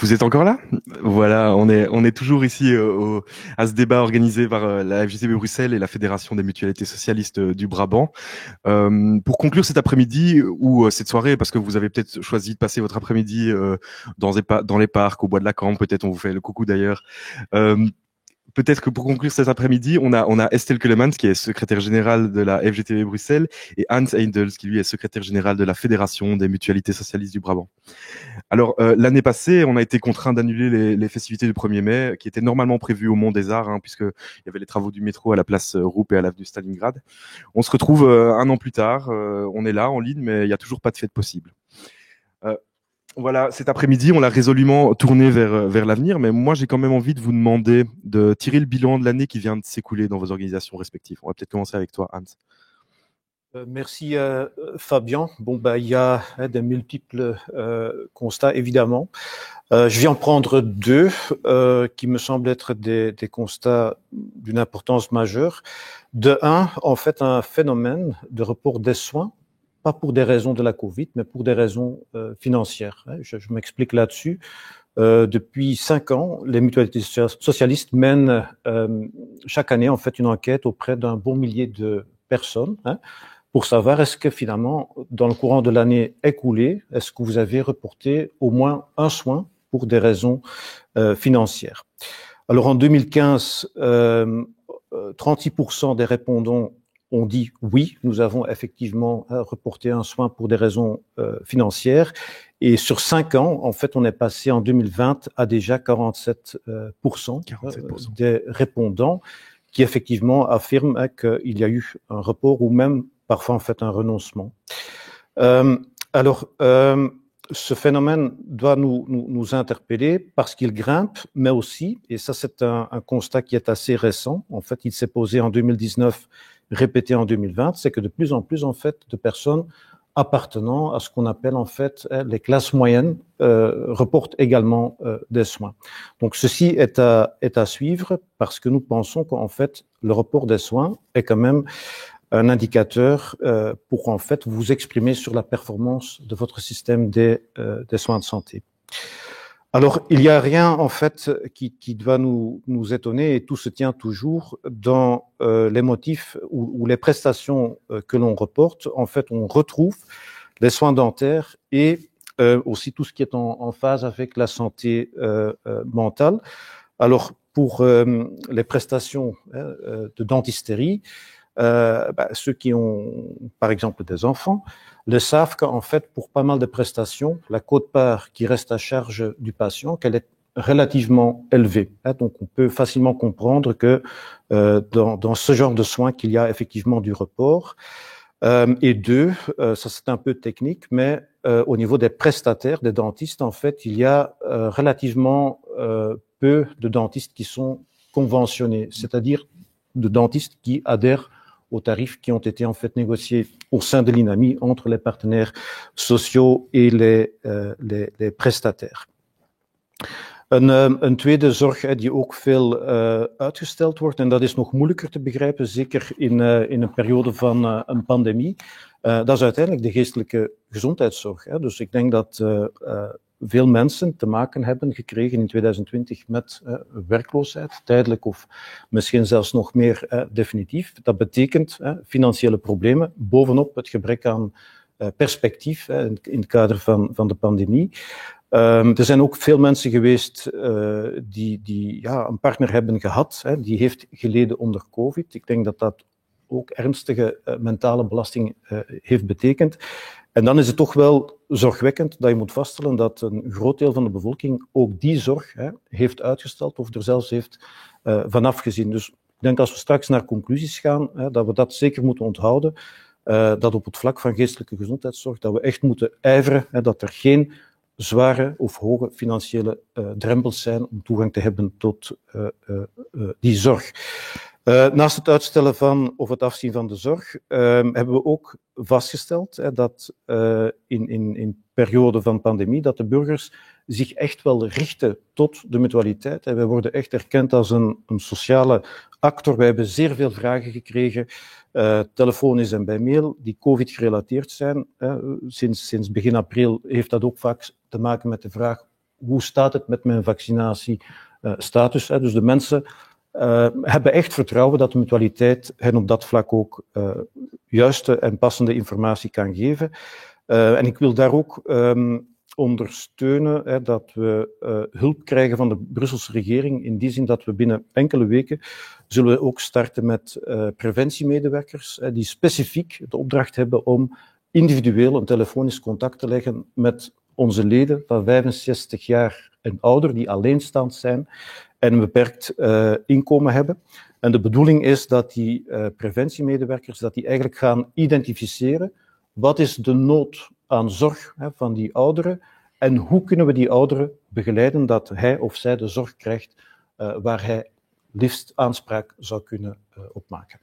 Vous êtes encore là? Voilà, on est toujours ici à ce débat organisé par la FJCB Bruxelles et la Fédération des mutualités socialistes du Brabant. Pour conclure cet après-midi ou cette soirée, parce que vous avez peut-être choisi de passer votre après-midi dans les parcs, au bois de la Cambre, peut-être on vous fait le coucou d'ailleurs. Euh, Peut-être que pour conclure cet après-midi, on a Estelle Keulemans, qui est secrétaire générale de la FGTB Bruxelles, et Hans Eindels, qui lui est secrétaire général de la Fédération des mutualités socialistes du Brabant. Alors, l'année passée, on a été contraint d'annuler les festivités du 1er mai, qui étaient normalement prévues au Mont des Arts, puisqu'il y avait les travaux du métro à la place Roupe et à l'avenue Stalingrad. On se retrouve un an plus tard, on est là en ligne, mais il n'y a toujours pas de fête possible. Euh, voilà, cet après-midi, on l'a résolument tourné vers l'avenir, mais moi, j'ai quand même envie de vous demander de tirer le bilan de l'année qui vient de s'écouler dans vos organisations respectives. On va peut-être commencer avec toi, Hans. Merci Fabien. Bon, il y a de multiples constats, évidemment. Je vais en prendre deux qui me semblent être des constats d'une importance majeure. De un, en fait, un phénomène de report des soins, pas pour des raisons de la Covid, mais pour des raisons financières. Je m'explique là-dessus. Depuis 5 ans, les mutualités socialistes mènent chaque année en fait une enquête auprès d'un bon millier de personnes, pour savoir est-ce que finalement, dans le courant de l'année écoulée, est-ce que vous avez reporté au moins un soin pour des raisons financières. Alors en 2015, 36% des répondants ont dit oui, nous avons effectivement reporté un soin pour des raisons financières. Et sur 5 ans, en fait, on est passé en 2020 à déjà 47% des répondants qui effectivement affirment qu'il y a eu un report ou même parfois en fait un renoncement. Ce phénomène doit nous interpeller parce qu'il grimpe, mais aussi, et ça c'est un constat qui est assez récent, en fait il s'est posé en 2019, répété en 2020, c'est que de plus en plus en fait de personnes appartenant à ce qu'on appelle en fait les classes moyennes reportent également des soins. Donc ceci est à suivre parce que nous pensons qu'en fait le report des soins est quand même un indicateur pour en fait vous exprimer sur la performance de votre système des soins de santé. Alors, il n'y a rien en fait qui doit nous étonner et tout se tient toujours dans les motifs ou les prestations que l'on reporte. En fait, on retrouve les soins dentaires et aussi tout ce qui est en phase avec la santé mentale. Alors, pour les prestations de dentisterie, ceux qui ont, par exemple, des enfants, le savent qu'en fait, pour pas mal de prestations, la quote-part qui reste à charge du patient, qu'elle est relativement élevée. Donc, on peut facilement comprendre que dans ce genre de soins, qu'il y a effectivement du report. Et deux, ça c'est un peu technique, mais au niveau des prestataires, des dentistes, en fait, il y a relativement peu de dentistes qui sont conventionnés, c'est-à-dire de dentistes qui adhèrent aux tarifs qui ont été en fait négociés au sein de l'INAMI entre les partenaires sociaux et les prestataires. Een tweede zorg die ook veel uitgesteld wordt, en dat is nog moeilijker te begrijpen, zeker in een periode van een pandemie, dat is uiteindelijk de geestelijke gezondheidszorg. Dus ik denk dat veel mensen te maken hebben gekregen in 2020 met werkloosheid, tijdelijk of misschien zelfs nog meer definitief. Dat betekent financiële problemen, bovenop het gebrek aan perspectief in het kader van de pandemie. Er zijn ook veel mensen geweest die een partner hebben gehad, die heeft geleden onder COVID. Ik denk dat dat ook ernstige mentale belasting heeft betekend. En dan is het toch wel zorgwekkend dat je moet vaststellen dat een groot deel van de bevolking ook die zorg heeft uitgesteld of er zelfs heeft van afgezien. Dus ik denk als we straks naar conclusies gaan, dat we dat zeker moeten onthouden, dat op het vlak van geestelijke gezondheidszorg, dat we echt moeten ijveren, dat er geen zware of hoge financiële drempels zijn om toegang te hebben tot die zorg. Naast het uitstellen van of het afzien van de zorg hebben we ook vastgesteld dat in periode van pandemie dat de burgers zich echt wel richten tot de mutualiteit. Wij worden echt erkend als een sociale actor. Wij hebben zeer veel vragen gekregen, telefonisch en bij mail, die COVID gerelateerd zijn. Sinds begin april heeft dat ook vaak te maken met de vraag: hoe staat het met mijn vaccinatiestatus? Dus de mensen hebben echt vertrouwen dat de mutualiteit hen op dat vlak ook juiste en passende informatie kan geven. En ik wil daar ook ondersteunen dat we hulp krijgen van de Brusselse regering, in die zin dat we binnen enkele weken zullen we ook starten met preventiemedewerkers die specifiek de opdracht hebben om individueel een telefonisch contact te leggen met onze leden van 65 jaar en ouder, die alleenstaand zijn en een beperkt inkomen hebben. En de bedoeling is dat die preventiemedewerkers dat die eigenlijk gaan identificeren wat is de nood aan zorg van die ouderen en hoe kunnen we die ouderen begeleiden dat hij of zij de zorg krijgt waar hij liefst aanspraak zou kunnen op maken.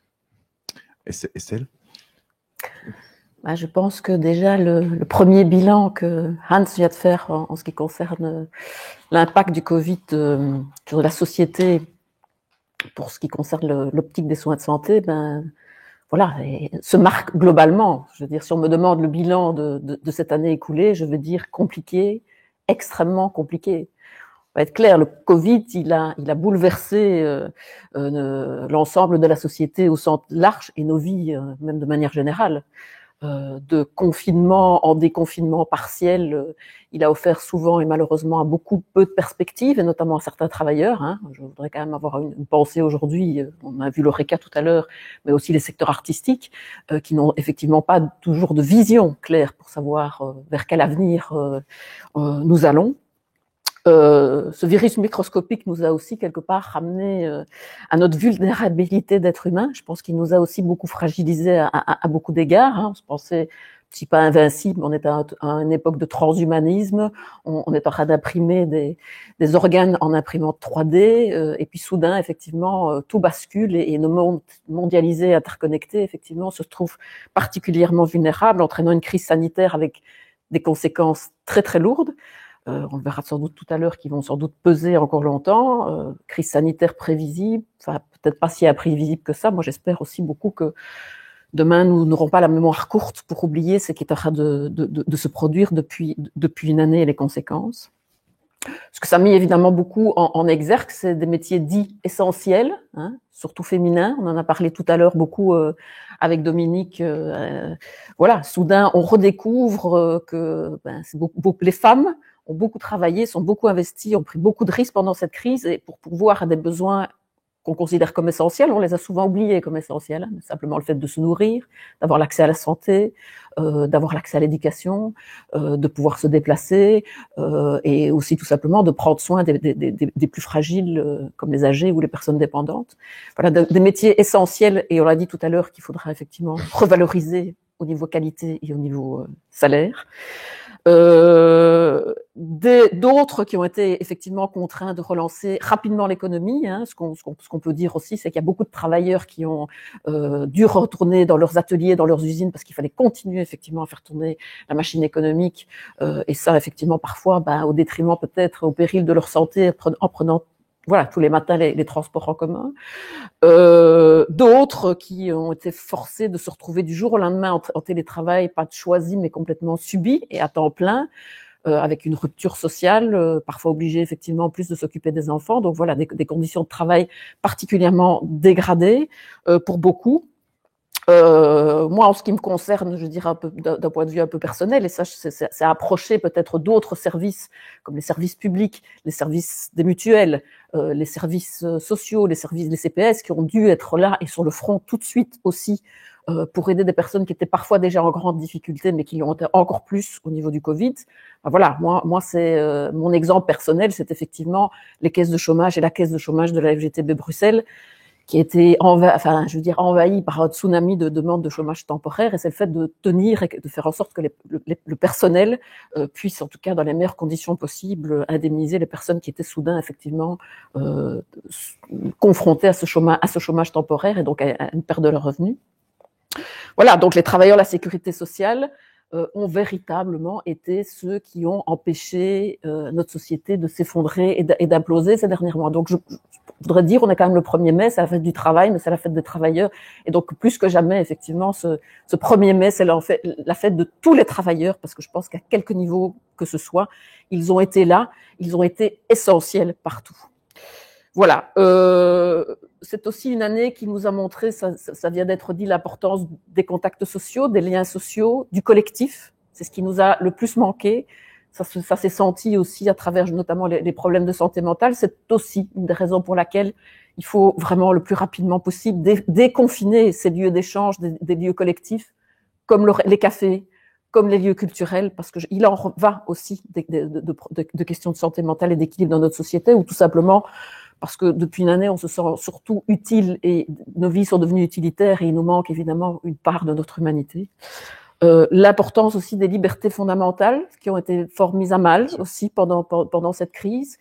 Estelle? Je pense que déjà le premier bilan que Hans vient de faire en ce qui concerne l'impact du Covid sur la société pour ce qui concerne l'optique des soins de santé, voilà, se marque globalement. Je veux dire, si on me demande le bilan de cette année écoulée, je veux dire compliqué, extrêmement compliqué. On va être clair, le Covid, il a bouleversé l'ensemble de la société au sens large et nos vies, même de manière générale. De confinement en déconfinement partiel, il a offert souvent et malheureusement à beaucoup peu de perspectives, et notamment à certains travailleurs. Je voudrais quand même avoir une pensée aujourd'hui, on a vu l'ORECA tout à l'heure, mais aussi les secteurs artistiques, qui n'ont effectivement pas toujours de vision claire pour savoir vers quel avenir nous allons. Ce virus microscopique nous a aussi quelque part ramené à notre vulnérabilité d'être humain. Je pense qu'il nous a aussi beaucoup fragilisés à beaucoup d'égards. On se pensait, si pas invincible, on est à une époque de transhumanisme. On est en train d'imprimer des organes en imprimante 3D, et puis soudain, effectivement, tout bascule et nos mondes mondialisés, interconnectés, effectivement, se trouvent particulièrement vulnérables, entraînant une crise sanitaire avec des conséquences très très lourdes. On le verra sans doute tout à l'heure, qui vont sans doute peser encore longtemps. Crise sanitaire prévisible, enfin peut-être pas si imprévisible que ça. Moi, j'espère aussi beaucoup que demain, nous n'aurons pas la mémoire courte pour oublier ce qui est en train de se produire depuis une année et les conséquences. Ce que ça a mis évidemment beaucoup en exergue, c'est des métiers dits essentiels, surtout féminins. On en a parlé tout à l'heure beaucoup avec Dominique. Voilà, soudain, on redécouvre que les femmes ont beaucoup travaillé, sont beaucoup investies, ont pris beaucoup de risques pendant cette crise, et pour pourvoir à des besoins qu'on considère comme essentiels, on les a souvent oubliés comme essentiels. Simplement le fait de se nourrir, d'avoir l'accès à la santé, d'avoir l'accès à l'éducation, de pouvoir se déplacer, et aussi tout simplement de prendre soin des plus fragiles, comme les âgés ou les personnes dépendantes. Voilà, des métiers essentiels, et on l'a dit tout à l'heure qu'il faudra effectivement revaloriser au niveau qualité et au niveau salaire. D'autres qui ont été effectivement contraints de relancer rapidement l'économie. Ce qu'on peut dire aussi, c'est qu'il y a beaucoup de travailleurs qui ont dû retourner dans leurs ateliers, dans leurs usines, parce qu'il fallait continuer effectivement à faire tourner la machine économique, et ça effectivement parfois au détriment peut-être, au péril de leur santé, en prenant voilà, tous les matins les transports en commun. D'autres qui ont été forcés de se retrouver du jour au lendemain en télétravail, pas choisi mais complètement subi et à temps plein, avec une rupture sociale, parfois obligés effectivement en plus de s'occuper des enfants. Donc voilà, des conditions de travail particulièrement dégradées pour beaucoup. Moi, en ce qui me concerne, je dirais un peu d'un point de vue un peu personnel, et ça, c'est approcher peut-être d'autres services, comme les services publics, les services des mutuelles, les services sociaux, les services des CPS, qui ont dû être là et sur le front tout de suite aussi pour aider des personnes qui étaient parfois déjà en grande difficulté, mais qui l'ont été encore plus au niveau du Covid. Voilà, moi c'est mon exemple personnel, c'est effectivement les caisses de chômage et la caisse de chômage de la FGTB Bruxelles, qui a été envahi par un tsunami de demandes de chômage temporaire, et c'est le fait de tenir et de faire en sorte que le personnel puisse, en tout cas dans les meilleures conditions possibles, indemniser les personnes qui étaient soudain effectivement confrontées à ce chômage temporaire et donc à une perte de leurs revenus. Voilà, donc les travailleurs de la sécurité sociale, ont véritablement été ceux qui ont empêché notre société de s'effondrer et d'imploser ces derniers mois. Donc, je voudrais dire, on est quand même le 1er mai, c'est la fête du travail, mais c'est la fête des travailleurs. Et donc, plus que jamais, effectivement, ce 1er mai, c'est la fête de tous les travailleurs, parce que je pense qu'à quelque niveau que ce soit, ils ont été là, ils ont été essentiels partout. Voilà. C'est aussi une année qui nous a montré, ça vient d'être dit, l'importance des contacts sociaux, des liens sociaux, du collectif. C'est ce qui nous a le plus manqué. Ça s'est senti aussi à travers notamment les problèmes de santé mentale. C'est aussi une des raisons pour laquelle il faut vraiment le plus rapidement possible déconfiner ces lieux d'échange, des lieux collectifs, comme les cafés, comme les lieux culturels, parce qu'il en va aussi de questions de santé mentale et d'équilibre dans notre société, ou tout simplement parce que depuis une année, on se sent surtout utile et nos vies sont devenues utilitaires et il nous manque évidemment une part de notre humanité. L'importance aussi des libertés fondamentales qui ont été fort mises à mal aussi pendant cette crise,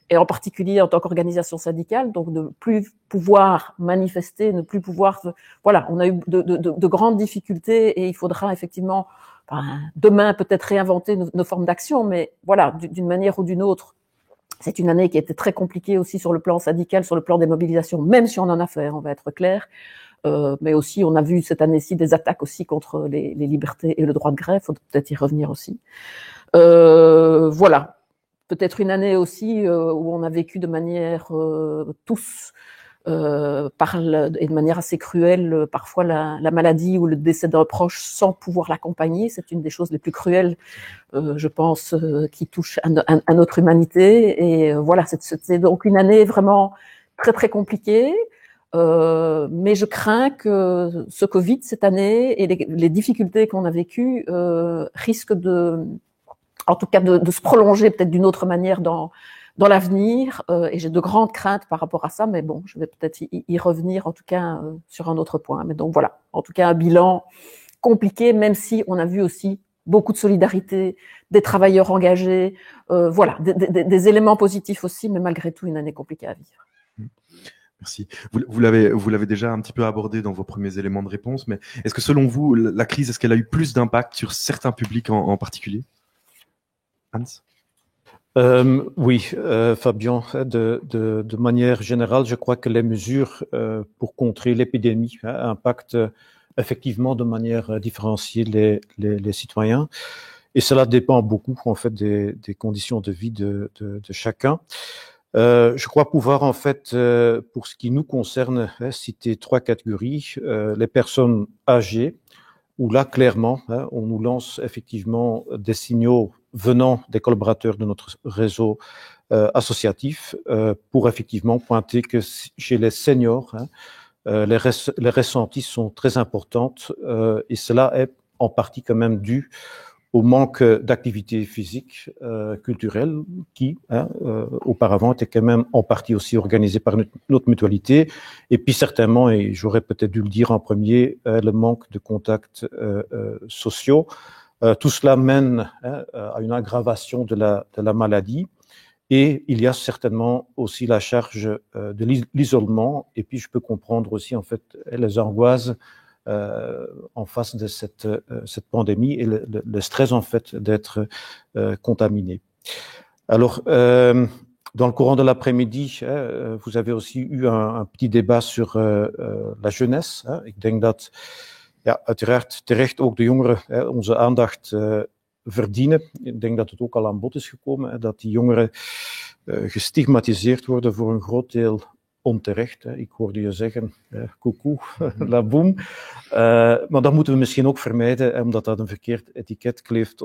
et en particulier en tant qu'organisation syndicale, donc de ne plus pouvoir manifester, ne plus pouvoir... Voilà, on a eu de grandes difficultés et il faudra effectivement, demain peut-être réinventer nos formes d'action, mais voilà, d'une manière ou d'une autre, c'est une année qui a été très compliquée aussi sur le plan syndical, sur le plan des mobilisations, même si on en a fait, on va être clair. Mais aussi, on a vu cette année-ci des attaques aussi contre les libertés et le droit de grève. Il faut peut-être y revenir aussi. Voilà. Peut-être une année aussi où on a vécu de manière tous et de manière assez cruelle parfois la maladie ou le décès d'un proche sans pouvoir l'accompagner. C'est une des choses les plus cruelles, je pense, qui touche à notre humanité. Et voilà, c'est donc une année vraiment très très compliquée. Mais je crains que ce Covid cette année et les difficultés qu'on a vécues risquent en tout cas de se prolonger peut-être d'une autre manière dans l'avenir, et j'ai de grandes craintes par rapport à ça, mais bon, je vais peut-être y revenir en tout cas sur un autre point. Mais donc voilà, en tout cas un bilan compliqué, même si on a vu aussi beaucoup de solidarité, des travailleurs engagés, voilà, des éléments positifs aussi, mais malgré tout une année compliquée à vivre. Merci. Vous l'avez déjà un petit peu abordé dans vos premiers éléments de réponse, mais est-ce que selon vous, la crise, est-ce qu'elle a eu plus d'impact sur certains publics en particulier? Hans? Oui, Fabien, de manière générale, je crois que les mesures pour contrer l'épidémie impactent effectivement de manière différenciée les citoyens. Et cela dépend beaucoup, en fait, des conditions de vie de chacun. Je crois pouvoir, en fait, pour ce qui nous concerne, citer 3 catégories. Les personnes âgées, où là, clairement, on nous lance effectivement des signaux venant des collaborateurs de notre réseau associatif pour effectivement pointer que chez les seniors, les ressentis sont très importantes et cela est en partie quand même dû au manque d'activité physique culturelle qui, auparavant, était quand même en partie aussi organisée par notre mutualité. Et puis certainement, et j'aurais peut-être dû le dire en premier, le manque de contacts sociaux. Tout cela mène à une aggravation de la maladie. Et il y a certainement aussi la charge de l'isolement. Et puis je peux comprendre aussi en fait les angoisses en face de cette pandémie et le stress en fait d'être contaminé. Alors, dans le courant de l'après-midi, vous avez aussi eu un petit débat sur la jeunesse. Ik denk dat uiteraard terecht ook de jongeren onze aandacht verdienen. Ik denk dat het ook al aan bod is gekomen, dat die jongeren gestigmatiseerd worden voor een groot deel onterecht. Ik hoorde je zeggen, coucou, la boum. Maar dat moeten we misschien ook vermijden, omdat dat een verkeerd etiket kleeft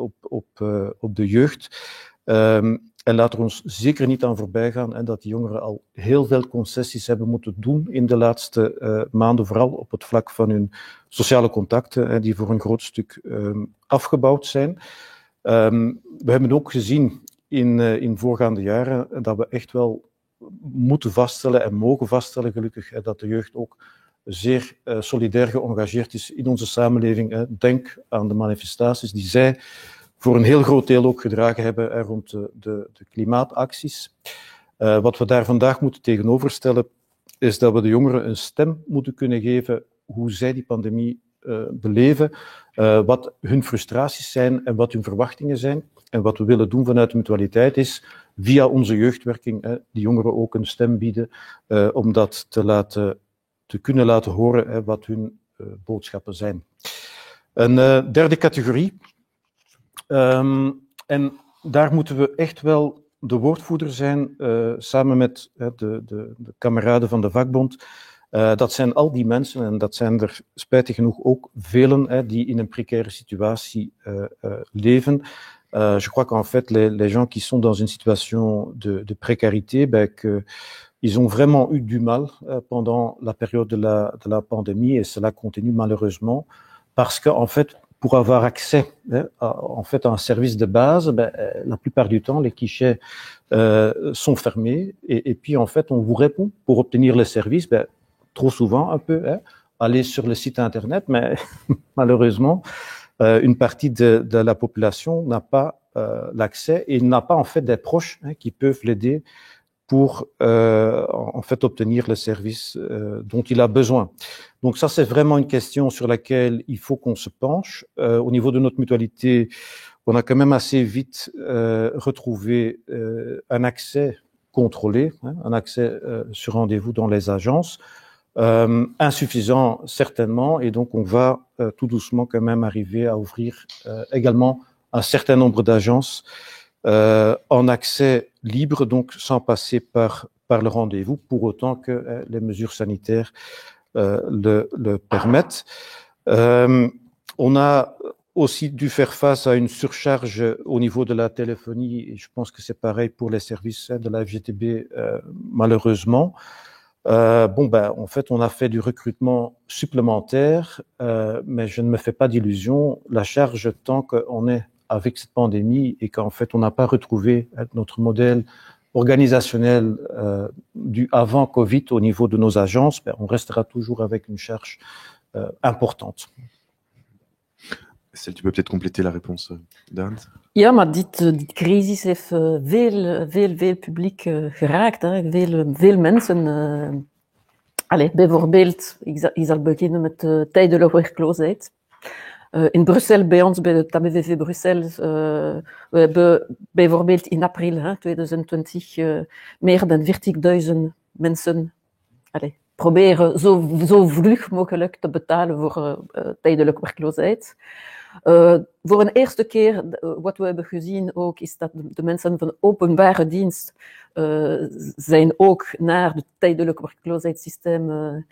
op de jeugd. En laten we ons zeker niet aan voorbij gaan dat die jongeren al heel veel concessies hebben moeten doen in de laatste maanden, vooral op het vlak van hun sociale contacten, die voor een groot stuk afgebouwd zijn. We hebben ook gezien in voorgaande jaren dat we echt wel moeten vaststellen en mogen vaststellen, gelukkig, dat de jeugd ook zeer solidair geëngageerd is in onze samenleving. Denk aan de manifestaties die zij voor een heel groot deel ook gedragen hebben rond de klimaatacties. Wat we daar vandaag moeten tegenoverstellen, is dat we de jongeren een stem moeten kunnen geven hoe zij die pandemie beleven, wat hun frustraties zijn en wat hun verwachtingen zijn. En wat we willen doen vanuit de mutualiteit is via onze jeugdwerking die jongeren ook een stem bieden om dat te kunnen laten horen wat hun boodschappen zijn. Een derde categorie. En daar moeten we echt wel de woordvoerder zijn, samen met de kameraden van de vakbond. Dat zijn al die mensen, en dat zijn er spijtig genoeg ook velen, die in een précaire situatie leven. Je crois qu'en fait, les gens qui sont dans une situation de précarité, ils ont vraiment eu du mal pendant la période de la pandémie, et cela continue malheureusement, parce qu'en fait, pour avoir accès à un service de base, la plupart du temps, les guichets sont fermés, et puis en fait, on vous répond pour obtenir le service, trop souvent un peu, aller sur le site internet, mais malheureusement, une partie de la population n'a pas l'accès et n'a pas en fait des proches qui peuvent l'aider pour en fait obtenir le service dont il a besoin. Donc ça, c'est vraiment une question sur laquelle il faut qu'on se penche. Au niveau de notre mutualité, on a quand même assez vite retrouvé un accès contrôlé, un accès sur rendez-vous dans les agences. Insuffisant certainement, et donc on va tout doucement quand même arriver à ouvrir également un certain nombre d'agences en accès libre, donc sans passer par le rendez-vous, pour autant que les mesures sanitaires le permettent. On a aussi dû faire face à une surcharge au niveau de la téléphonie, et je pense que c'est pareil pour les services de la FGTB, malheureusement. En fait, on a fait du recrutement supplémentaire, mais je ne me fais pas d'illusions. La charge, tant qu'on est avec cette pandémie et qu'en fait, on n'a pas retrouvé notre modèle organisationnel du avant Covid au niveau de nos agences, on restera toujours avec une charge importante. Estelle, tu peux peut-être compléter la réponse d'Hans. Ja, maar dit crisis heeft veel publiek geraakt. Hè. Veel mensen. Bijvoorbeeld, ik zal beginnen met de tijdelijke werkloosheid. In Brussel, bij ons, bij de KBVV Brussel, we hebben bijvoorbeeld in april 2020 meer dan 40.000 mensen proberen zo vlug mogelijk te betalen voor tijdelijke werkloosheid. Voor een eerste keer, wat we hebben gezien ook, is dat de mensen van openbare dienst zijn ook naar het tijdelijke werkloosheidssysteem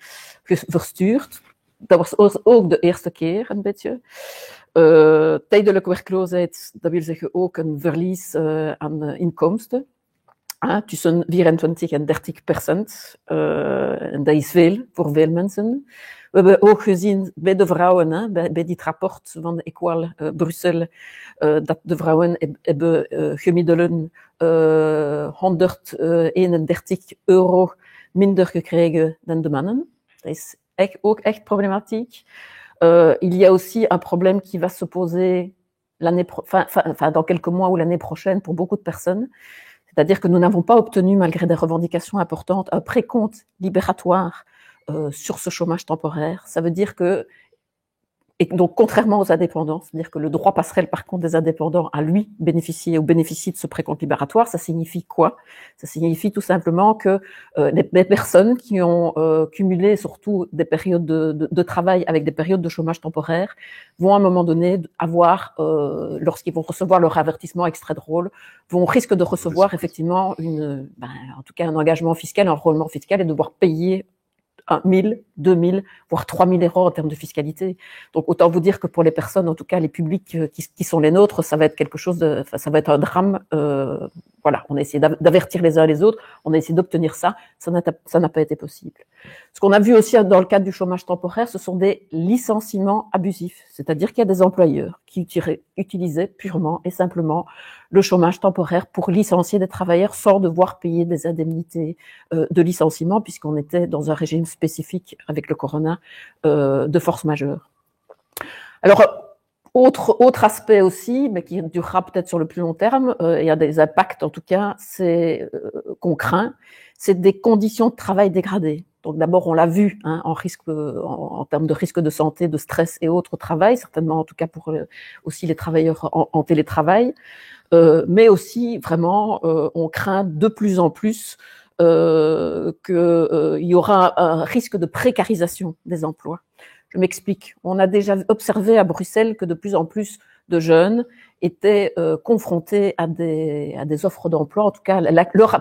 verstuurd. Dat was ook de eerste keer een beetje. Tijdelijke werkloosheid, dat wil zeggen ook een verlies aan inkomsten. Tussen 24 en 30%. En dat is veel voor veel mensen. We hebben ook gezien bij de vrouwen, bij dit rapport van Equal Brussel, dat de vrouwen hebben gemiddeld €131 minder gekregen dan de mannen. Dat is ook echt problématique. Il y a aussi un problème qui va se poser dans quelques mois ou l'année prochaine pour beaucoup de personnes. C'est-à-dire que nous n'avons pas obtenu, malgré des revendications importantes, un précompte libératoire sur ce chômage temporaire. Ça veut dire que, et donc contrairement aux indépendants, c'est-à-dire que le droit passerelle par contre des indépendants à lui bénéficier ou bénéficie de ce précompte libératoire, ça signifie quoi? Ça signifie tout simplement que les personnes qui ont cumulé surtout des périodes de travail avec des périodes de chômage temporaire vont à un moment donné avoir, lorsqu'ils vont recevoir leur avertissement extrait drôle, risquent de recevoir effectivement en tout cas un engagement fiscal, un enrôlement fiscal et devoir payer 1 000, 2 000, voire 3 000 € en termes de fiscalité. Donc, autant vous dire que pour les personnes, en tout cas les publics qui sont les nôtres, ça va être quelque chose ça va être un drame. Voilà, on a essayé d'avertir les uns les autres, on a essayé d'obtenir ça n'a pas été possible. Ce qu'on a vu aussi dans le cadre du chômage temporaire, ce sont des licenciements abusifs. C'est-à-dire qu'il y a des employeurs qui utilisaient purement et simplement le chômage temporaire pour licencier des travailleurs sans devoir payer des indemnités de licenciement, puisqu'on était dans un régime spécifique avec le corona de force majeure. Alors, autre aspect aussi, mais qui durera peut-être sur le plus long terme, il y a des impacts en tout cas, qu'on craint, c'est des conditions de travail dégradées. Donc d'abord, on l'a vu en termes de risque de santé, de stress et autres au travail, certainement en tout cas pour aussi les travailleurs en télétravail, mais aussi vraiment, on craint de plus en plus qu'il y aura un risque de précarisation des emplois. Je m'explique. On a déjà observé à Bruxelles que de plus en plus de jeunes étaient confrontés à des offres d'emploi. En tout cas,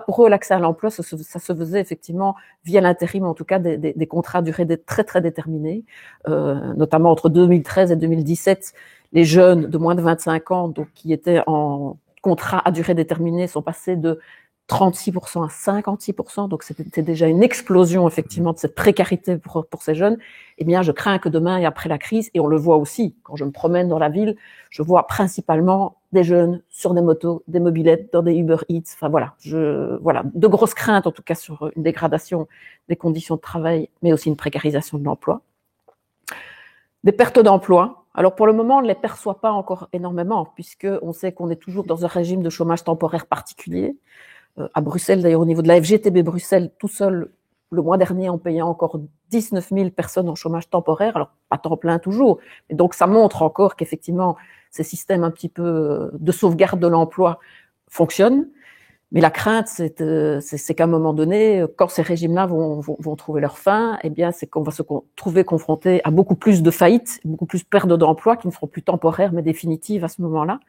pour eux, l'accès à l'emploi, ça se faisait effectivement via l'intérim, en tout cas des contrats à durée très très déterminée, notamment entre 2013 et 2017. Les jeunes de moins de 25 ans, donc qui étaient en contrat à durée déterminée, sont passés de 36% à 56%, donc c'était déjà une explosion effectivement de cette précarité pour ces jeunes. Eh bien, je crains que demain et après la crise, et on le voit aussi quand je me promène dans la ville, je vois principalement des jeunes sur des motos, des mobylettes, dans des Uber Eats. Enfin voilà, de grosses craintes en tout cas sur une dégradation des conditions de travail, mais aussi une précarisation de l'emploi. Des pertes d'emploi. Alors pour le moment, on ne les perçoit pas encore énormément, puisque on sait qu'on est toujours dans un régime de chômage temporaire particulier. À Bruxelles, d'ailleurs, au niveau de la FGTB Bruxelles, tout seul, le mois dernier, on payait encore 19 000 personnes en chômage temporaire, alors pas temps plein toujours. Et donc, ça montre encore qu'effectivement, ces systèmes un petit peu de sauvegarde de l'emploi fonctionnent. Mais la crainte, c'est qu'à un moment donné, quand ces régimes-là vont trouver leur fin, eh bien, c'est qu'on va se trouver confronté à beaucoup plus de faillites, beaucoup plus de pertes d'emplois qui ne seront plus temporaires, mais définitives à ce moment-là.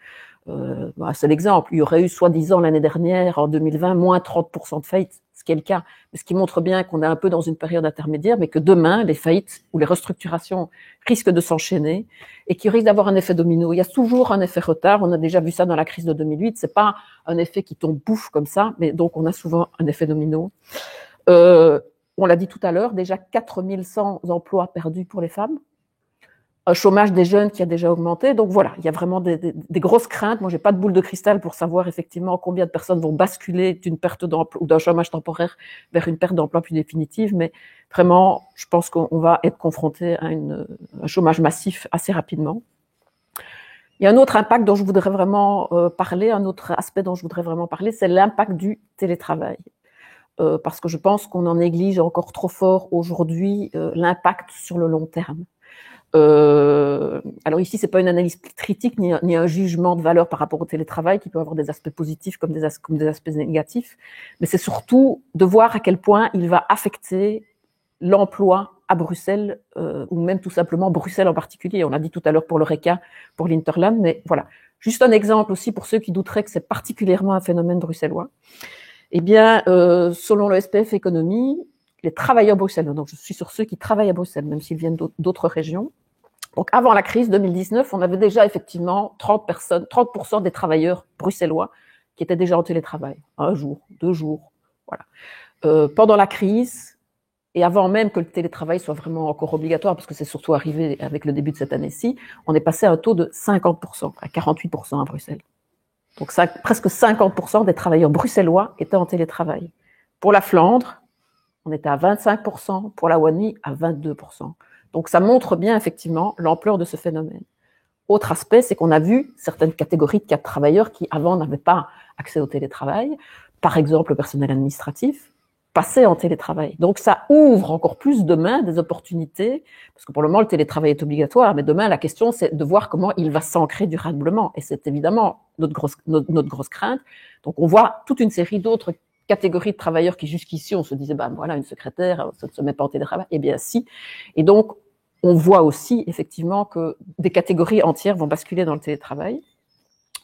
C'est l'exemple. Il y aurait eu, soi-disant, l'année dernière, en 2020, moins 30% de faillites, ce qui est le cas. Mais ce qui montre bien qu'on est un peu dans une période intermédiaire, mais que demain, les faillites ou les restructurations risquent de s'enchaîner et qu'il risque d'avoir un effet domino. Il y a toujours un effet retard. On a déjà vu ça dans la crise de 2008. C'est pas un effet qui tombe bouffe comme ça, mais donc on a souvent un effet domino. On l'a dit tout à l'heure, déjà 4100 emplois perdus pour les femmes. Un chômage des jeunes qui a déjà augmenté. Donc voilà, il y a vraiment des grosses craintes. Moi, j'ai pas de boule de cristal pour savoir effectivement combien de personnes vont basculer d'une perte d'emploi ou d'un chômage temporaire vers une perte d'emploi plus définitive. Mais vraiment, je pense qu'on va être confronté à un chômage massif assez rapidement. Il y a un autre impact dont je voudrais vraiment parler, un autre aspect dont je voudrais vraiment parler, c'est l'impact du télétravail. Parce que je pense qu'on en néglige encore trop fort aujourd'hui l'impact sur le long terme. Alors ici, c'est pas une analyse critique ni un jugement de valeur par rapport au télétravail qui peut avoir des aspects positifs comme des aspects négatifs, mais c'est surtout de voir à quel point il va affecter l'emploi à Bruxelles ou même tout simplement Bruxelles en particulier. On l'a dit tout à l'heure pour l'Horeca, pour l'Interland, mais voilà. Juste un exemple aussi pour ceux qui douteraient que c'est particulièrement un phénomène bruxellois. Eh bien, selon le SPF Économie, les travailleurs bruxellois, donc je suis sur ceux qui travaillent à Bruxelles, même s'ils viennent d'autres régions. Donc, avant la crise 2019, on avait déjà effectivement 30% des travailleurs bruxellois qui étaient déjà en télétravail. 1 jour, 2 jours, voilà. Pendant la crise, et avant même que le télétravail soit vraiment encore obligatoire, parce que c'est surtout arrivé avec le début de cette année-ci, on est passé à un taux de 50%, à 48% à Bruxelles. Donc, presque 50% des travailleurs bruxellois étaient en télétravail. Pour la Flandre, on était à 25%, pour la Wallonie, à 22%. Donc, ça montre bien, effectivement, l'ampleur de ce phénomène. Autre aspect, c'est qu'on a vu certaines catégories de travailleurs qui, avant, n'avaient pas accès au télétravail, par exemple le personnel administratif, passer en télétravail. Donc, ça ouvre encore plus demain des opportunités, parce que pour le moment, le télétravail est obligatoire, mais demain, la question, c'est de voir comment il va s'ancrer durablement. Et c'est évidemment notre grosse crainte. Donc, on voit toute une série d'autres catégories de travailleurs qui, jusqu'ici, on se disait, voilà, une secrétaire, ça ne se met pas en télétravail. Eh bien, si. Et donc, on voit aussi, effectivement, que des catégories entières vont basculer dans le télétravail.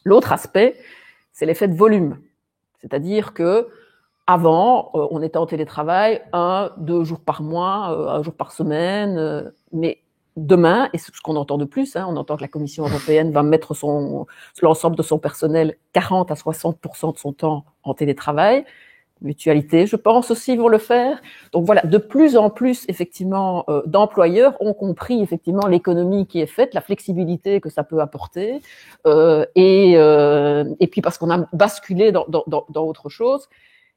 L'autre aspect, c'est l'effet de volume. C'est-à-dire que, avant, on était en télétravail 1-2 jours par mois, 1 jour par semaine, mais demain, et c'est ce qu'on entend de plus, on entend que la Commission européenne va mettre l'ensemble de son personnel 40 à 60% de son temps en télétravail. Mutualité, je pense aussi, vont le faire. Donc voilà, de plus en plus, effectivement, d'employeurs ont compris, effectivement, l'économie qui est faite, la flexibilité que ça peut apporter, et puis parce qu'on a basculé dans autre chose.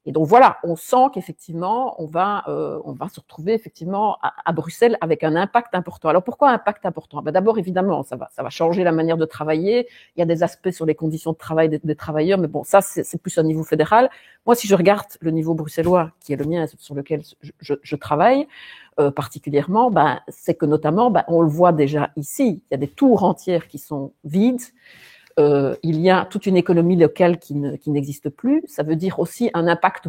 Et donc voilà, on sent qu'effectivement, on va se retrouver effectivement à Bruxelles avec un impact important. Alors pourquoi un impact important? D'abord, évidemment, ça va changer la manière de travailler. Il y a des aspects sur les conditions de travail des travailleurs, mais bon, ça c'est plus au niveau fédéral. Moi, si je regarde le niveau bruxellois, qui est le mien, sur lequel je travaille particulièrement, c'est que notamment, on le voit déjà ici, il y a des tours entières qui sont vides. Il y a toute une économie locale qui n'existe plus. Ça veut dire aussi un impact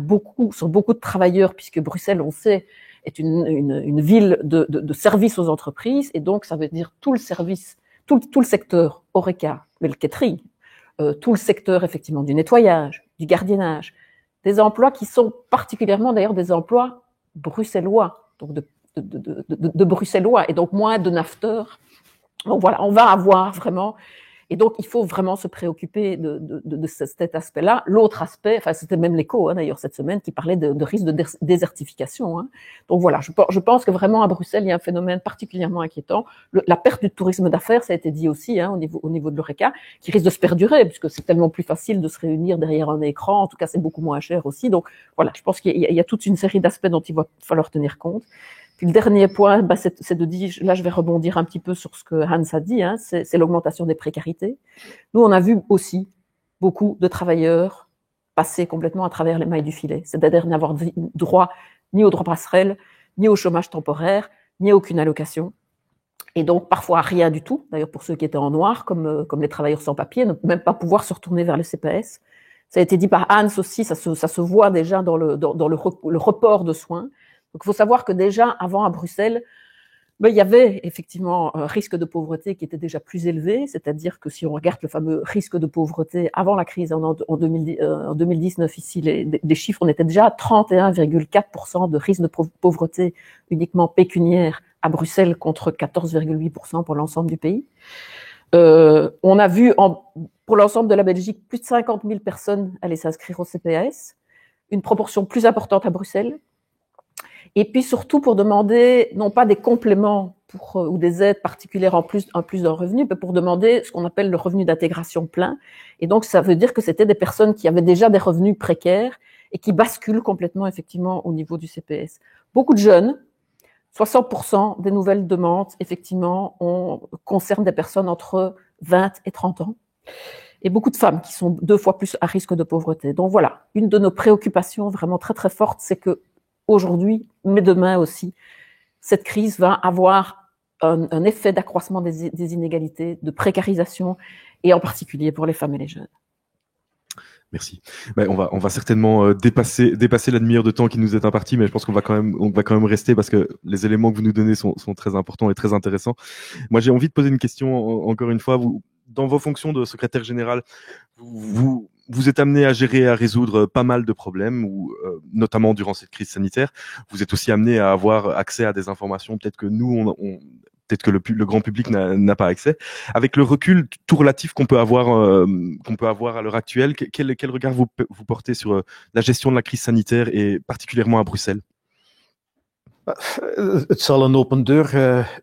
sur beaucoup de travailleurs, puisque Bruxelles, on sait, est une ville de services aux entreprises, et donc ça veut dire tout le service, tout le secteur Horeca, le catering, tout le secteur effectivement du nettoyage, du gardiennage, des emplois qui sont particulièrement d'ailleurs des emplois bruxellois, donc de bruxellois, et donc moins de nafteurs. Donc voilà, on va avoir vraiment. Et donc, il faut vraiment se préoccuper de cet aspect-là. L'autre aspect, c'était même l'Écho, d'ailleurs, cette semaine, qui parlait de risque de désertification. Donc voilà, je pense que vraiment à Bruxelles, il y a un phénomène particulièrement inquiétant. La perte du tourisme d'affaires, ça a été dit aussi, au niveau de l'Horeca, qui risque de se perdurer, puisque c'est tellement plus facile de se réunir derrière un écran. En tout cas, c'est beaucoup moins cher aussi. Donc voilà, je pense qu'il y a toute une série d'aspects dont il va falloir tenir compte. Puis le dernier point, c'est de dire, là je vais rebondir un petit peu sur ce que Hans a dit, c'est l'augmentation des précarités. Nous, on a vu aussi beaucoup de travailleurs passer complètement à travers les mailles du filet, c'est-à-dire n'avoir droit ni au droit passerelle, ni au chômage temporaire, ni à aucune allocation. Et donc parfois rien du tout, d'ailleurs pour ceux qui étaient en noir, comme les travailleurs sans papier, ne même pas pouvoir se retourner vers le CPS. Ça a été dit par Hans aussi, ça se voit déjà dans le report de soins. Donc, il faut savoir que déjà, avant à Bruxelles, il y avait effectivement un risque de pauvreté qui était déjà plus élevé, c'est-à-dire que si on regarde le fameux risque de pauvreté avant la crise en 2019, ici, les chiffres, on était déjà à 31,4% de risque de pauvreté uniquement pécuniaire à Bruxelles contre 14,8% pour l'ensemble du pays. On a vu pour l'ensemble de la Belgique plus de 50 000 personnes aller s'inscrire au CPAS, une proportion plus importante à Bruxelles. Et puis surtout pour demander, non pas des compléments ou des aides particulières en plus d'un revenu, mais pour demander ce qu'on appelle le revenu d'intégration plein. Et donc ça veut dire que c'était des personnes qui avaient déjà des revenus précaires et qui basculent complètement effectivement au niveau du CPS. Beaucoup de jeunes, 60% des nouvelles demandes effectivement concernent des personnes entre 20 et 30 ans. Et beaucoup de femmes qui sont 2 fois plus à risque de pauvreté. Donc voilà, une de nos préoccupations vraiment très très fortes, c'est que aujourd'hui, mais demain aussi, cette crise va avoir un effet d'accroissement des inégalités, de précarisation, et en particulier pour les femmes et les jeunes. Merci. On va certainement dépasser la demi-heure de temps qui nous est imparti, mais je pense qu'on va quand même rester parce que les éléments que vous nous donnez sont très importants et très intéressants. Moi, j'ai envie de poser une question encore une fois. Dans vos fonctions de secrétaire général, vous êtes amené à gérer et à résoudre pas mal de problèmes, notamment durant cette crise sanitaire. Vous êtes aussi amené à avoir accès à des informations peut-être que nous, peut-être que le grand public n'a pas accès. Avec le recul tout relatif qu'on peut avoir à l'heure actuelle, quel regard vous portez sur la gestion de la crise sanitaire et particulièrement à Bruxelles? Het zal een open deur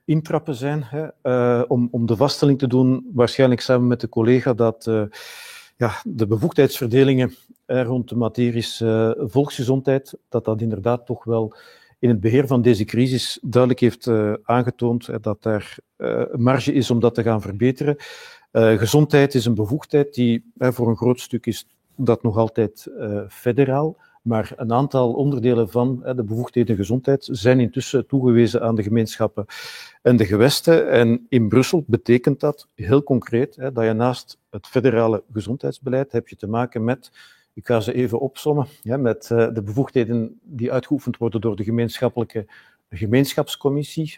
intrappen zijn, om de vaststelling te doen, waarschijnlijk samen met de collega, dat de bevoegdheidsverdelingen rond de materies volksgezondheid, dat inderdaad toch wel in het beheer van deze crisis duidelijk heeft aangetoond dat er marge is om dat te gaan verbeteren. Gezondheid is een bevoegdheid die voor een groot stuk is dat nog altijd federaal. Maar een aantal onderdelen van de bevoegdheden gezondheid zijn intussen toegewezen aan de gemeenschappen en de gewesten. En in Brussel betekent dat heel concreet dat je naast het federale gezondheidsbeleid heb je te maken met, ik ga ze even opsommen, met de bevoegdheden die uitgeoefend worden door de gemeenschappelijke gemeenschapscommissie,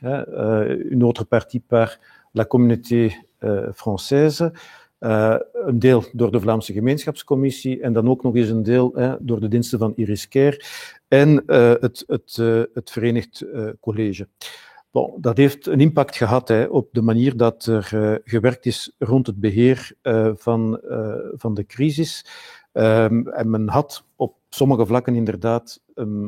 une autre partie par la communauté française. Een deel door de Vlaamse gemeenschapscommissie en dan ook nog eens een deel door de diensten van Iris Care en het Verenigd College. Bon, dat heeft een impact gehad op de manier dat er gewerkt is rond het beheer van de crisis. En men had op sommige vlakken inderdaad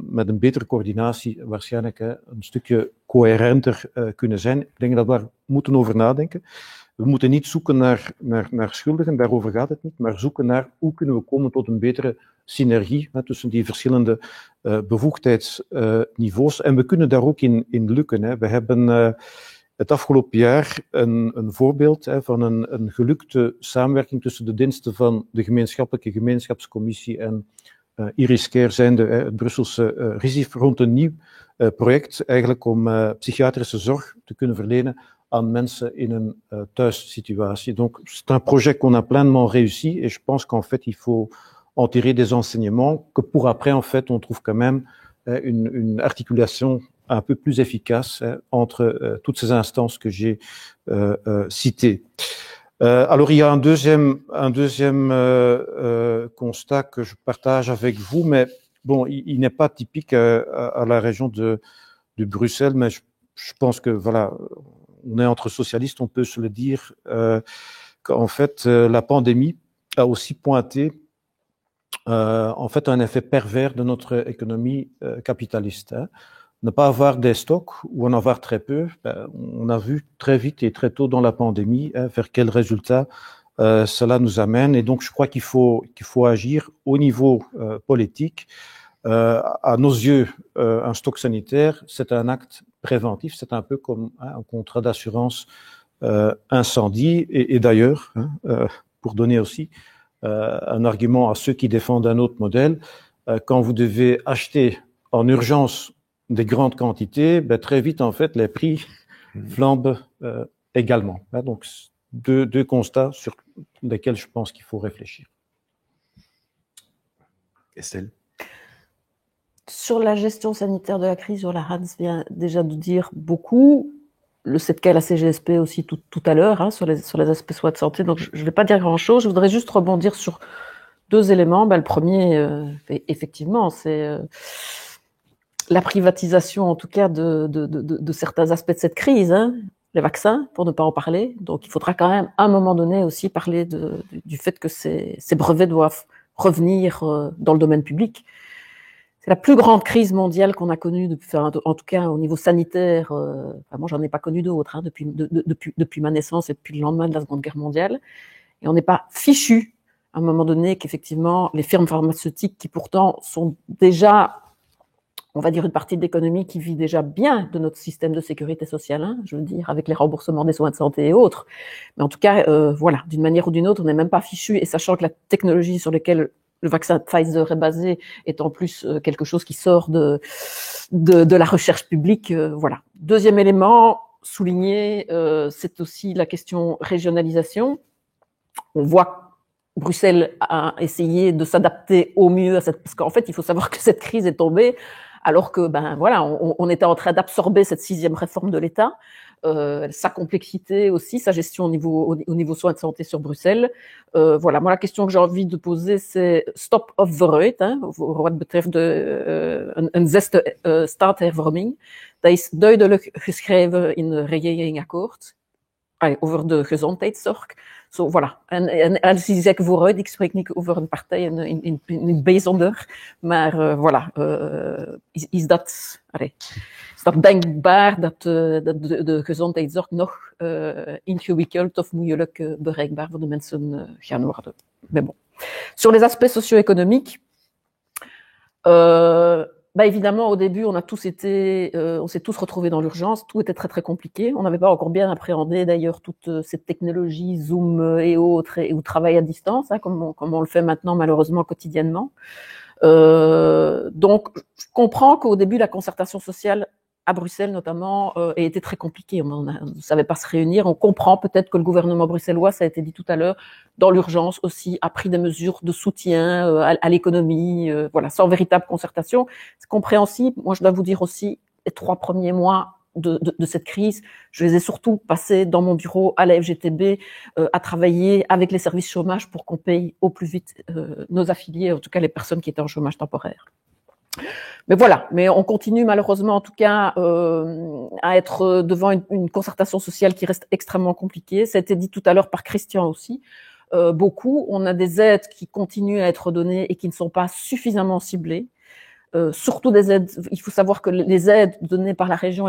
met een betere coördinatie waarschijnlijk een stukje coherenter kunnen zijn. Ik denk dat we daar moeten over nadenken. We moeten niet zoeken naar schuldigen, daarover gaat het niet, maar zoeken naar hoe kunnen we komen tot een betere synergie tussen die verschillende bevoegdheidsniveaus. En we kunnen daar ook in lukken. We hebben het afgelopen jaar een voorbeeld van een gelukte samenwerking tussen de diensten van de gemeenschappelijke gemeenschapscommissie en Iris Care zijnde het Brusselse RISIF rond een nieuw project eigenlijk om psychiatrische zorg te kunnen verlenen aan mensen in een thuissituatie. Donc, c'est un projet qu'on a pleinement réussi et je pense qu'en fait, il faut en tirer des enseignements que pour après, en fait, on trouve quand même une articulation un peu plus efficace entre toutes ces instances que j'ai citées. Alors, il y a un deuxième constat que je partage avec vous, mais bon, il n'est pas typique à la région de Bruxelles, mais je pense que voilà, on est entre socialistes, on peut se le dire, qu'en fait, la pandémie a aussi pointé en fait un effet pervers de notre économie capitaliste. Ne pas avoir des stocks ou en avoir très peu, on a vu très vite et très tôt dans la pandémie vers quels résultats cela nous amène. Et donc, je crois qu'il faut agir au niveau politique. À nos yeux, un stock sanitaire, c'est un acte préventif, c'est un peu comme un contrat d'assurance incendie. Et d'ailleurs, pour donner aussi un argument à ceux qui défendent un autre modèle, quand vous devez acheter en urgence des grandes quantités, très vite, en fait, les prix flambent également. Donc, deux constats sur lesquels je pense qu'il faut réfléchir. Estelle? Sur la gestion sanitaire de la crise, Hans vient déjà de dire beaucoup. Le CETCA et la CGSP aussi tout à l'heure, sur les aspects soins de santé. Donc, je ne vais pas dire grand-chose. Je voudrais juste rebondir sur deux éléments. Le premier, effectivement, c'est la privatisation, en tout cas, de certains aspects de cette crise. Les vaccins, pour ne pas en parler. Donc, il faudra quand même, à un moment donné, aussi parler du fait que ces brevets doivent revenir dans le domaine public. C'est la plus grande crise mondiale qu'on a connue, en tout cas au niveau sanitaire. Moi, j'en ai pas connu d'autres depuis ma naissance et depuis le lendemain de la Seconde Guerre mondiale. Et on n'est pas fichu, à un moment donné, qu'effectivement, les firmes pharmaceutiques qui pourtant sont déjà, on va dire, une partie de l'économie qui vit déjà bien de notre système de sécurité sociale, je veux dire, avec les remboursements des soins de santé et autres. Mais en tout cas, voilà, d'une manière ou d'une autre, on n'est même pas fichu. Et sachant que la technologie sur laquelle le vaccin Pfizer est basé est en plus quelque chose qui sort de la recherche publique. Voilà. Deuxième élément souligné, c'est aussi la question régionalisation. On voit Bruxelles a essayé de s'adapter au mieux à cette, parce qu'en fait, il faut savoir que cette crise est tombée alors que, voilà, on était en train d'absorber cette 6e réforme de l'État, sa complexité aussi, sa gestion au niveau soins de santé sur Bruxelles. Voilà, moi la question que j'ai envie de poser, c'est stop of vooruit, wat betreft een zesde staathervorming. Dat is duidelijk geschreven in het regeringsakkoord over de gezondheidszorg. Zo, voilà. En als je zegt vooruit, ik spreek niet over een partij in het bijzonder, maar voilà, is dat denkbaar dat de gezondheidszorg nog ingewikkeld of moeilijk bereikbaar voor de mensen gaan worden. Mais bon. Sur les aspects socio-économiques, évidemment, au début, on s'est tous retrouvés dans l'urgence. Tout était très, très compliqué. On n'avait pas encore bien appréhendé, d'ailleurs, toute cette technologie, Zoom et autres, ou travail à distance, comme on le fait maintenant, malheureusement, quotidiennement. Donc, je comprends qu'au début, la concertation sociale, à Bruxelles notamment, a été très compliquée. On ne savait pas se réunir. On comprend peut-être que le gouvernement bruxellois, ça a été dit tout à l'heure, dans l'urgence aussi, a pris des mesures de soutien à l'économie, voilà, sans véritable concertation. C'est compréhensible. Moi, je dois vous dire aussi, les 3 premiers mois de cette crise, je les ai surtout passés dans mon bureau à la FGTB, à travailler avec les services chômage pour qu'on paye au plus vite nos affiliés, en tout cas les personnes qui étaient en chômage temporaire. Mais voilà, mais on continue malheureusement en tout cas à être devant une concertation sociale qui reste extrêmement compliquée. Ça a été dit tout à l'heure par Christian aussi. Beaucoup, on a des aides qui continuent à être données et qui ne sont pas suffisamment ciblées. Surtout des aides, il faut savoir que les aides données par la région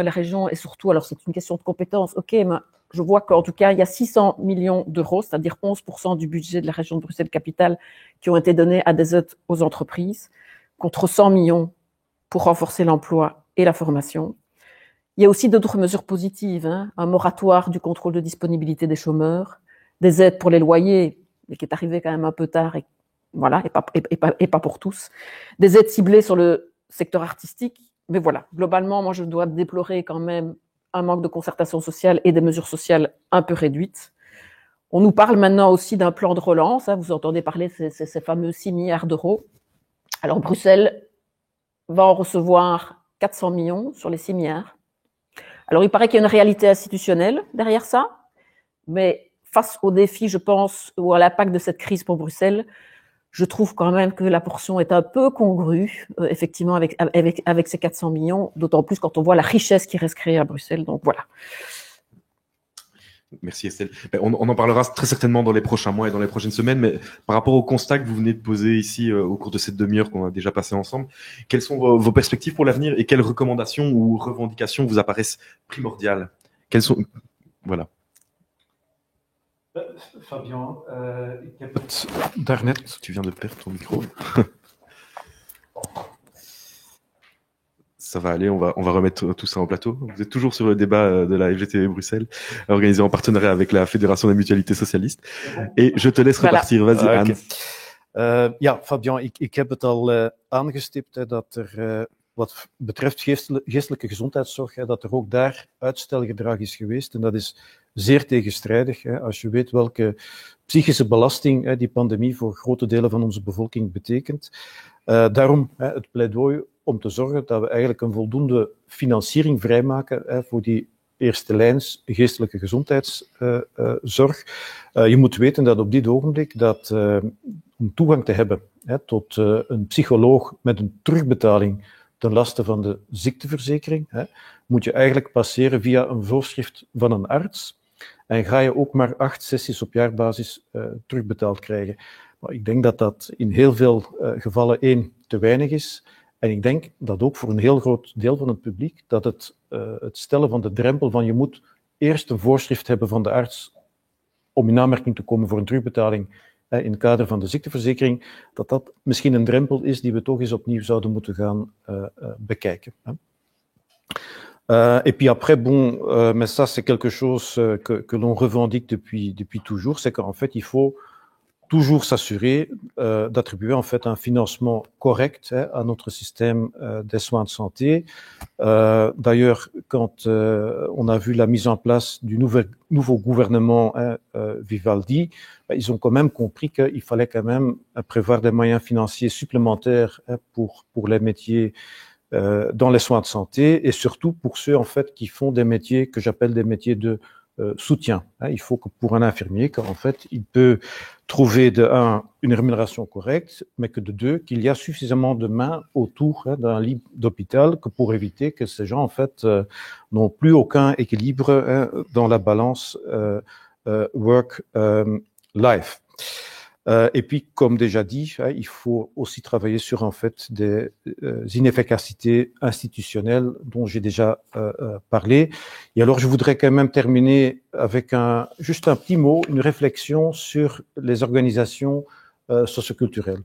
et surtout, alors c'est une question de compétence, ok, mais je vois qu'en tout cas, il y a 600 millions d'euros, c'est-à-dire 11% du budget de la région de Bruxelles-Capitale, qui ont été donnés à des aides aux entreprises, contre 100 millions pour renforcer l'emploi et la formation. Il y a aussi d'autres mesures positives, un moratoire du contrôle de disponibilité des chômeurs, des aides pour les loyers, mais qui est arrivé quand même un peu tard, et voilà, et pas pour tous, des aides ciblées sur le secteur artistique, mais voilà, globalement, moi je dois déplorer quand même un manque de concertation sociale et des mesures sociales un peu réduites. On nous parle maintenant aussi d'un plan de relance, vous entendez parler de ces fameux 6 milliards d'euros. Alors Bruxelles va en recevoir 400 millions sur les 6 milliards. Alors, il paraît qu'il y a une réalité institutionnelle derrière ça, mais face au défi, je pense, ou à l'impact de cette crise pour Bruxelles, je trouve quand même que la portion est un peu congrue, effectivement, avec ces 400 millions, d'autant plus quand on voit la richesse qui reste créée à Bruxelles. Donc, voilà. Merci Estelle. On en parlera très certainement dans les prochains mois et dans les prochaines semaines, mais par rapport au constat que vous venez de poser ici au cours de cette demi-heure qu'on a déjà passé ensemble, quelles sont vos perspectives pour l'avenir et quelles recommandations ou revendications vous apparaissent primordiales? Quelles sont... Voilà. Fabien, ik heb het daarnet... Tu viens de perdre ton micro. Ça va aller, on va remettre tout ça en plateau. Vous êtes toujours sur le débat de la FGTB Bruxelles, organisé en partenariat avec la Fédération des Mutualités Socialistes. Et je te laisse repartir. Vas-y, Anne. Ja, Fabien, ik heb het al aangestipt, dat er wat betreft geestelijke gezondheidszorg, dat er ook daar uitstelgedrag is geweest. En dat is zeer tegenstrijdig. Als je weet welke psychische belasting die pandemie voor grote delen van onze bevolking betekent. Daarom het pleidooi om te zorgen dat we eigenlijk een voldoende financiering vrijmaken voor die eerste lijns geestelijke gezondheidszorg. Je moet weten dat op dit ogenblik dat om toegang te hebben tot een psycholoog met een terugbetaling ten laste van de ziekteverzekering, moet je eigenlijk passeren via een voorschrift van een arts en ga je ook maar 8 sessies op jaarbasis terugbetaald krijgen. Maar ik denk dat dat in heel veel gevallen te weinig is. En ik denk dat ook voor een heel groot deel van het publiek dat het stellen van de drempel van je moet eerst een voorschrift hebben van de arts om in aanmerking te komen voor een terugbetaling in het kader van de ziekteverzekering, dat misschien een drempel is die we toch eens opnieuw zouden moeten gaan bekijken. Et puis après, bon, mais ça c'est quelque chose que l'on revendique depuis toujours, c'est qu'en fait il faut toujours s'assurer d'attribuer en fait un financement correct à notre système des soins de santé. D'ailleurs, quand on a vu la mise en place du nouveau gouvernement Vivaldi, ils ont quand même compris qu'il fallait quand même prévoir des moyens financiers supplémentaires pour les métiers dans les soins de santé et surtout pour ceux en fait qui font des métiers que j'appelle des métiers de soutien. Il faut que pour un infirmier, qu'en fait, il peut trouver de un, une rémunération correcte, mais que de deux, qu'il y a suffisamment de mains autour d'un lit d'hôpital que pour éviter que ces gens, en fait, n'ont plus aucun équilibre dans la balance work-life. Et puis, comme déjà dit, il faut aussi travailler sur en fait des inefficacités institutionnelles dont j'ai déjà parlé. Et alors, je voudrais quand même terminer avec juste un petit mot, une réflexion sur les organisations socioculturelles.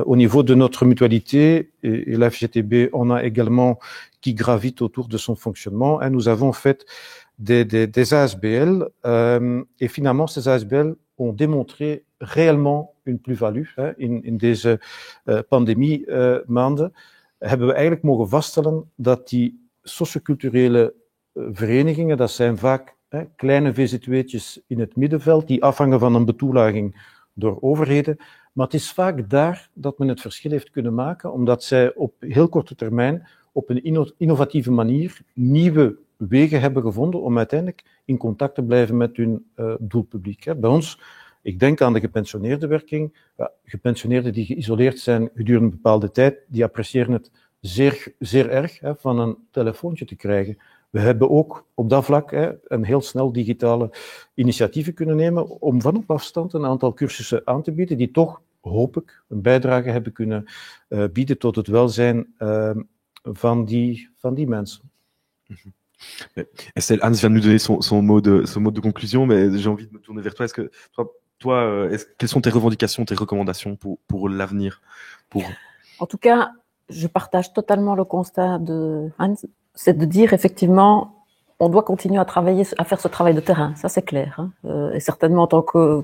Au niveau de notre mutualité, et la FGTB en a également qui gravitent autour de son fonctionnement, nous avons en fait des ASBL et finalement, ces ASBL ont démontré réellement une plus-value. In deze pandemiemaanden hebben we eigenlijk mogen vaststellen dat die socioculturele verenigingen, dat zijn vaak kleine VZW'tjes in het middenveld, die afhangen van een betoelaging door overheden. Maar het is vaak daar dat men het verschil heeft kunnen maken, omdat zij op heel korte termijn op een innovatieve manier nieuwe wegen hebben gevonden om uiteindelijk in contact te blijven met hun doelpubliek. Bij ons, ik denk aan de gepensioneerdenwerking. Gepensioneerden die geïsoleerd zijn gedurende een bepaalde tijd, die appreciëren het zeer erg van een telefoontje te krijgen. We hebben ook op dat vlak een heel snel digitale initiatieven kunnen nemen om van op afstand een aantal cursussen aan te bieden die toch, hoop ik, een bijdrage hebben kunnen bieden tot het welzijn van die mensen. Estelle, Hans vient de nous donner son mot de conclusion, mais j'ai envie de me tourner vers toi. Est-ce que toi, quelles sont tes revendications, tes recommandations pour l'avenir, En tout cas, je partage totalement le constat de Hans, c'est de dire effectivement, on doit continuer à travailler, à faire ce travail de terrain, ça c'est clair, hein. Et certainement en tant que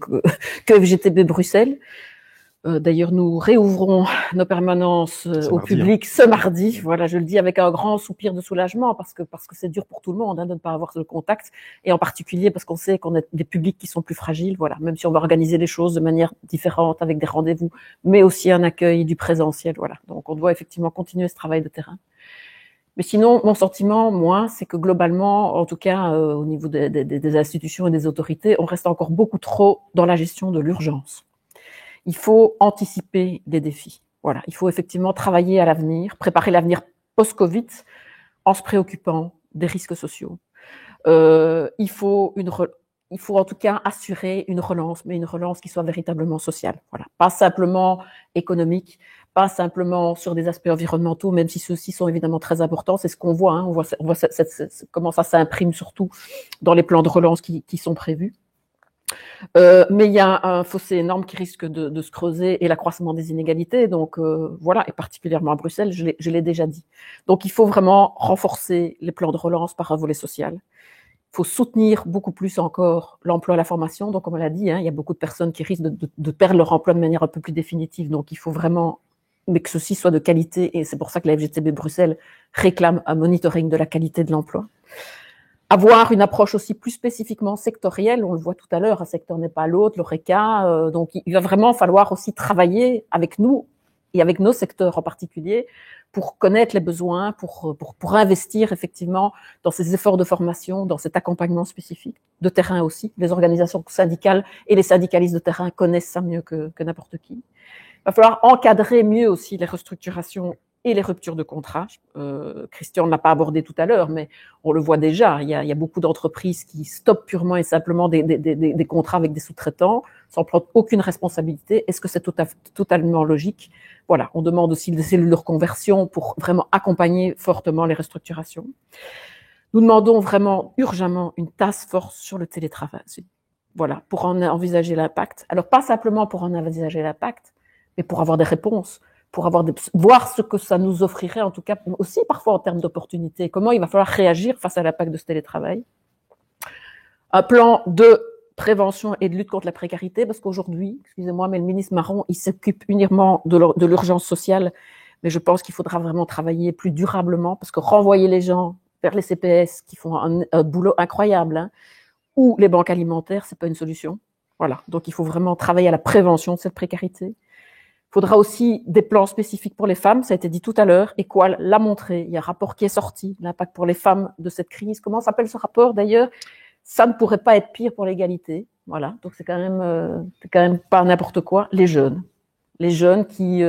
FGTB Bruxelles. D'ailleurs, nous réouvrons nos permanences au public ce mardi. Voilà, je le dis avec un grand soupir de soulagement parce que c'est dur pour tout le monde de ne pas avoir le contact, et en particulier parce qu'on sait qu'on a des publics qui sont plus fragiles. Voilà, même si on va organiser les choses de manière différente avec des rendez-vous, mais aussi un accueil du présentiel. Voilà, donc on doit effectivement continuer ce travail de terrain. Mais sinon, mon sentiment, moi, c'est que globalement, en tout cas au niveau des institutions et des autorités, on reste encore beaucoup trop dans la gestion de l'urgence. Il faut anticiper des défis. Voilà, il faut effectivement travailler à l'avenir, préparer l'avenir post-Covid en se préoccupant des risques sociaux. Il faut en tout cas assurer une relance, mais une relance qui soit véritablement sociale. Voilà, pas simplement économique, pas simplement sur des aspects environnementaux, même si ceux-ci sont évidemment très importants. C'est ce qu'on voit. On voit comment ça s'imprime surtout dans les plans de relance qui sont prévus. Mais il y a un fossé énorme qui risque de se creuser et l'accroissement des inégalités. Donc voilà, et particulièrement à Bruxelles, je l'ai déjà dit. Donc il faut vraiment renforcer les plans de relance par un volet social. Il faut soutenir beaucoup plus encore l'emploi et la formation. Donc comme on l'a dit, il y a beaucoup de personnes qui risquent de perdre leur emploi de manière un peu plus définitive. Donc il faut vraiment, mais que ceci soit de qualité, et c'est pour ça que la FGTB Bruxelles réclame un monitoring de la qualité de l'emploi. Avoir une approche aussi plus spécifiquement sectorielle, on le voit tout à l'heure, un secteur n'est pas l'autre, l'ORECA, donc il va vraiment falloir aussi travailler avec nous et avec nos secteurs en particulier pour connaître les besoins, pour investir effectivement dans ces efforts de formation, dans cet accompagnement spécifique, de terrain aussi. Les organisations syndicales et les syndicalistes de terrain connaissent ça mieux que n'importe qui. Il va falloir encadrer mieux aussi les restructurations et les ruptures de contrat. Christian ne l'a pas abordé tout à l'heure, mais on le voit déjà. Il y a beaucoup d'entreprises qui stoppent purement et simplement des contrats avec des sous-traitants sans prendre aucune responsabilité. Est-ce que c'est totalement logique? Voilà, on demande aussi des cellules de reconversion pour vraiment accompagner fortement les restructurations. Nous demandons vraiment urgemment une task force sur le télétravail. Voilà, pour en envisager l'impact. Alors, pas simplement pour en envisager l'impact, mais pour avoir des réponses, pour voir ce que ça nous offrirait, en tout cas aussi parfois en termes d'opportunités, comment il va falloir réagir face à l'impact de ce télétravail. Un plan de prévention et de lutte contre la précarité, parce qu'aujourd'hui, excusez-moi, mais le ministre Marron, il s'occupe uniquement de l'urgence sociale, mais je pense qu'il faudra vraiment travailler plus durablement, parce que renvoyer les gens vers les CPS qui font un boulot incroyable, ou les banques alimentaires, c'est pas une solution. Voilà, donc il faut vraiment travailler à la prévention de cette précarité. Il faudra aussi des plans spécifiques pour les femmes, ça a été dit tout à l'heure, Equal l'a montré, il y a un rapport qui est sorti, l'impact pour les femmes de cette crise. Comment s'appelle ce rapport d'ailleurs? Ça ne pourrait pas être pire pour l'égalité. Voilà, donc c'est quand même pas n'importe quoi. Les jeunes qui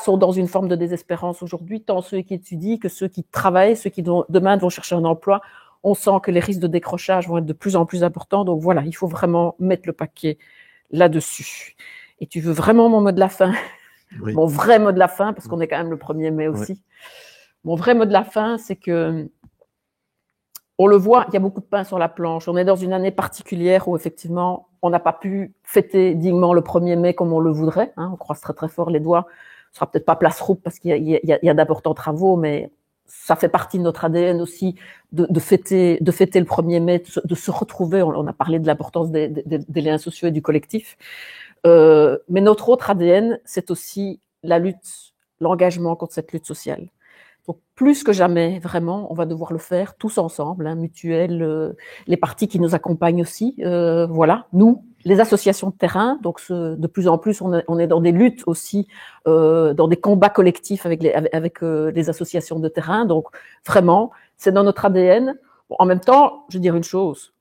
sont dans une forme de désespérance aujourd'hui, tant ceux qui étudient que ceux qui travaillent, ceux qui demain vont chercher un emploi. On sent que les risques de décrochage vont être de plus en plus importants, donc voilà, il faut vraiment mettre le paquet là-dessus. Et tu veux vraiment mon mot de la fin? Oui. Mon vrai mot de la fin, parce qu'on est quand même le 1er mai aussi. Oui. Mon vrai mot de la fin, c'est que, on le voit, il y a beaucoup de pain sur la planche. On est dans une année particulière où effectivement, on n'a pas pu fêter dignement le 1er mai comme on le voudrait. On croise très très fort les doigts. Ce sera peut-être pas place roupe parce qu'il y a d'importants travaux, mais ça fait partie de notre ADN aussi de fêter le 1er mai, de se retrouver. On a parlé de l'importance des liens sociaux et du collectif. Mais notre autre ADN, c'est aussi la lutte, l'engagement contre cette lutte sociale. Donc, plus que jamais, vraiment, on va devoir le faire tous ensemble, mutuelles, les partis qui nous accompagnent aussi. Voilà, nous, les associations de terrain. Donc, de plus en plus, on est dans des luttes aussi, dans des combats collectifs avec les associations de terrain. Donc, vraiment, c'est dans notre ADN. Bon, en même temps, je veux dire une chose.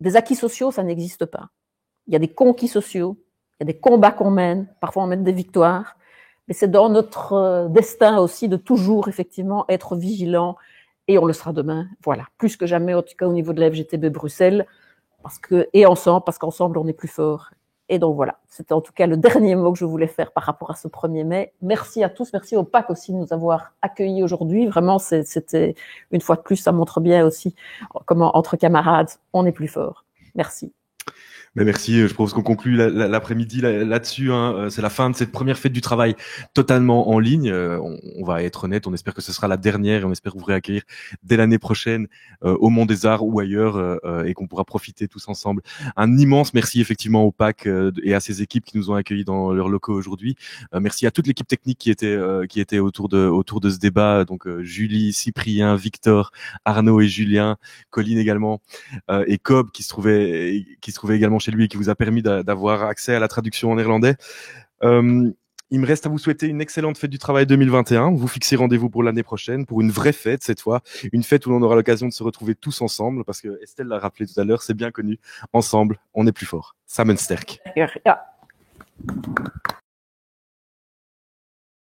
Des acquis sociaux, ça n'existe pas. Il y a des conquis sociaux. Il y a des combats qu'on mène, parfois on mène des victoires, mais c'est dans notre destin aussi de toujours effectivement être vigilant, et on le sera demain. Voilà, plus que jamais, en tout cas au niveau de la FGTB Bruxelles, parce qu'ensemble on est plus fort. Et donc voilà, c'était en tout cas le dernier mot que je voulais faire par rapport à ce 1er mai. Merci à tous, merci au PAC aussi de nous avoir accueillis aujourd'hui. Vraiment, c'était une fois de plus, ça montre bien aussi comment entre camarades, on est plus fort. Merci. Mais merci, je propose qu'on conclue l'après-midi là-dessus. Hein. C'est la fin de cette première fête du travail totalement en ligne. On va être honnête, on espère que ce sera la dernière et on espère vous réaccueillir dès l'année prochaine au Mont des Arts ou ailleurs et qu'on pourra profiter tous ensemble. Un immense merci effectivement au PAC et à ses équipes qui nous ont accueillis dans leurs locaux aujourd'hui. Merci à toute l'équipe technique qui était autour de ce débat. Donc Julie, Cyprien, Victor, Arnaud et Julien, Colline également et Cobb qui se trouvait également chez lui et qui vous a permis d'avoir accès à la traduction en néerlandais. Il me reste à vous souhaiter une excellente fête du travail 2021. Vous fixez rendez-vous pour l'année prochaine, pour une vraie fête cette fois, une fête où l'on aura l'occasion de se retrouver tous ensemble, parce que Estelle l'a rappelé tout à l'heure, c'est bien connu. Ensemble, on est plus fort. Samen sterk. Ja.